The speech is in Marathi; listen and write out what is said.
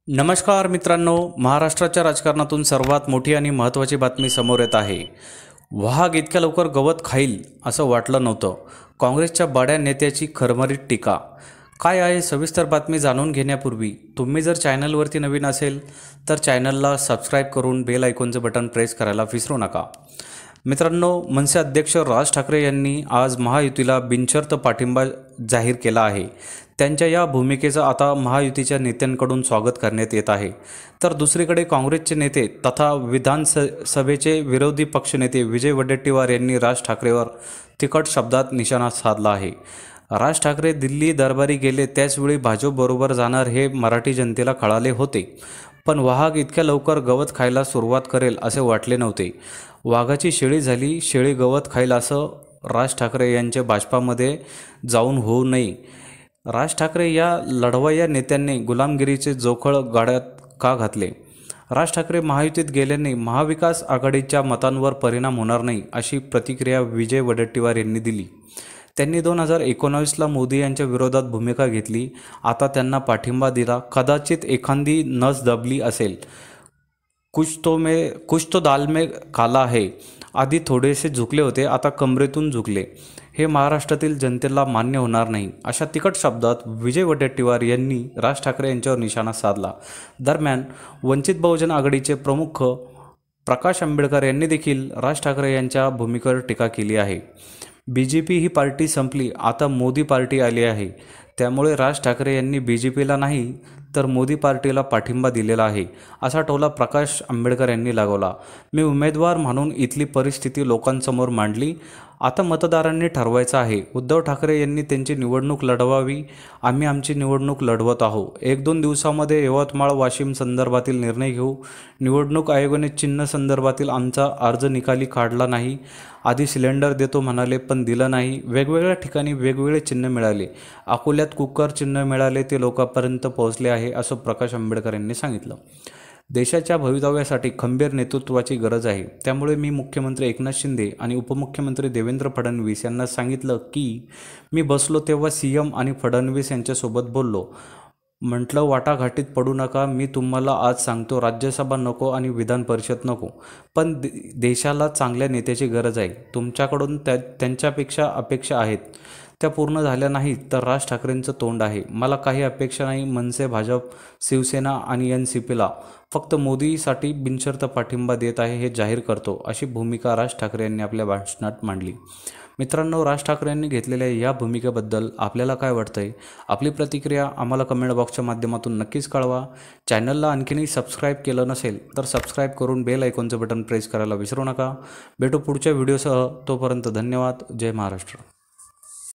नमस्कार मित्रांनो, महाराष्ट्राच्या राजकारणातून सर्वात मोठी आणि महत्त्वाची बातमी समोर येत आहे. वाघ इतक्या लवकर गवत खाईल असं वाटलं नव्हतं. काँग्रेसच्या बड्या नेत्याची खरमरीत टीका. काय आहे सविस्तर बातमी जाणून घेण्यापूर्वी तुम्ही जर चॅनलवरती नवीन असेल तर चॅनलला सबस्क्राईब करून बेल आयकॉनचं बटन प्रेस करायला विसरू नका. मित्रांनो, मनसे अध्यक्ष राज ठाकरे यांनी आज महायुतीला बिनशर्त पाठिंबा जाहीर केला आहे. त्यांच्या या भूमिकेचं आता महायुतीच्या नेत्यांकडून स्वागत करण्यात येत आहे. तर दुसरीकडे काँग्रेसचे नेते तथा विधानसभेचे विरोधी पक्षनेते विजय वडेट्टीवार यांनी राज ठाकरेवर तिखट शब्दात निशाणा साधला आहे. राज ठाकरे दिल्ली दरबारी गेले त्याचवेळी भाजपबरोबर जाणार हे मराठी जनतेला कळाले होते, पण वाघ इतक्या लवकर गवत खायला सुरुवात करेल असे वाटले नव्हते. वाघाची शेळी झाली, शेळी गवत खाईल असं राज ठाकरे यांच्या भाजपामध्ये जाऊन होऊ नये. राज ठाकरे या लढवय्या नेत्यांनी गुलामगिरीचे जोखळ गाड्यात का घातले? राज ठाकरे महायुतीत गेल्याने महाविकास आघाडीच्या मतांवर परिणाम होणार नाही अशी प्रतिक्रिया विजय वडेट्टीवार यांनी दिली. त्यांनी 2019ला मोदी यांच्या विरोधात भूमिका घेतली. आता त्यांना पाठिंबा दिला. कदाचित एखादी नस दबली असेल. कुछ तो दाल में काला है. आधी थोडेसे झुकले होते, आता कमरेतून झुकले. हे महाराष्ट्रातील जनतेला मान्य होणार नाही अशा तिखट शब्दात विजय वडेट्टीवार यांनी राज ठाकरे यांच्यावर निशाणा साधला. दरम्यान वंचित बहुजन आघाडीचे प्रमुख प्रकाश आंबेडकर यांनी देखील राज ठाकरे यांच्या भूमिकेवर टीका केली आहे. BJP ही पार्टी संपली, आता मोदी पार्टी आली आहे. त्यामुळे राज ठाकरे यांनी BJPला नाही तर मोदी पार्टीला पाठिंबा दिलेला आहे असा टोला प्रकाश आंबेडकर यांनी लगावला. मी उमेदवार म्हणून इथली परिस्थिती लोकांसमोर मांडली. आता मतदारांनी ठरवायचं आहे. उद्धव ठाकरे यांनी त्यांची निवडणूक लढवावी, आम्ही आमची निवडणूक लढवत आहोत. 1-2 दिवसामध्ये यवतमाळ वाशिम संदर्भातील निर्णय घेऊ. निवडणूक आयोगाने चिन्ह संदर्भातील आमचा अर्ज निकाली काढला नाही. आधी सिलेंडर देतो म्हणाले पण दिलं नाही. वेगवेगळ्या ठिकाणी वेगवेगळे चिन्ह मिळाले. अकोल्यात कुकर चिन्ह मिळाले, ते लोकांपर्यंत पोहोचले आहे असं प्रकाश आंबेडकर यांनी सांगितलं. देशाच्या भवितव्यासाठी खंबीर नेतृत्वाची गरज आहे. त्यामुळे मी मुख्यमंत्री एकनाथ शिंदे आणि उपमुख्यमंत्री देवेंद्र फडणवीस यांना सांगितलं की मी बसलो तेव्हा CM आणि फडणवीस यांच्यासोबत बोललो. म्हटलं वाटाघाटीत पडू नका. मी तुम्हाला आज सांगतो, राज्यसभा नको आणि विधान परिषद नको, पण देशाला चांगल्या नेत्याची गरज आहे. तुमच्याकडून त्यांच्यापेक्षा अपेक्षा आहेत, त्या पूर्ण झाल्या नाहीत तर राज ठाकरेंचं तोंड आहे. मला काही अपेक्षा नाही. मनसे, भाजप, शिवसेना आणि NCPला फक्त मोदीसाठी बिनशर्त पाठिंबा देत आहे हे जाहीर करतो अशी भूमिका राज ठाकरे यांनी आपल्या भाषणात मांडली. मित्रांनो, राज ठाकरे यांनी घेतलेल्या या भूमिकेबद्दल आपल्याला काय वाटतंय? आपली प्रतिक्रिया आम्हाला कमेंट बॉक्सच्या माध्यमातून नक्कीच कळवा. चॅनलला आणखीनही सबस्क्राईब केलं नसेल तर सबस्क्राईब करून बेल आयकॉनचं बटन प्रेस करायला विसरू नका. भेटू पुढच्या व्हिडिओसह. तोपर्यंत धन्यवाद. जय महाराष्ट्र.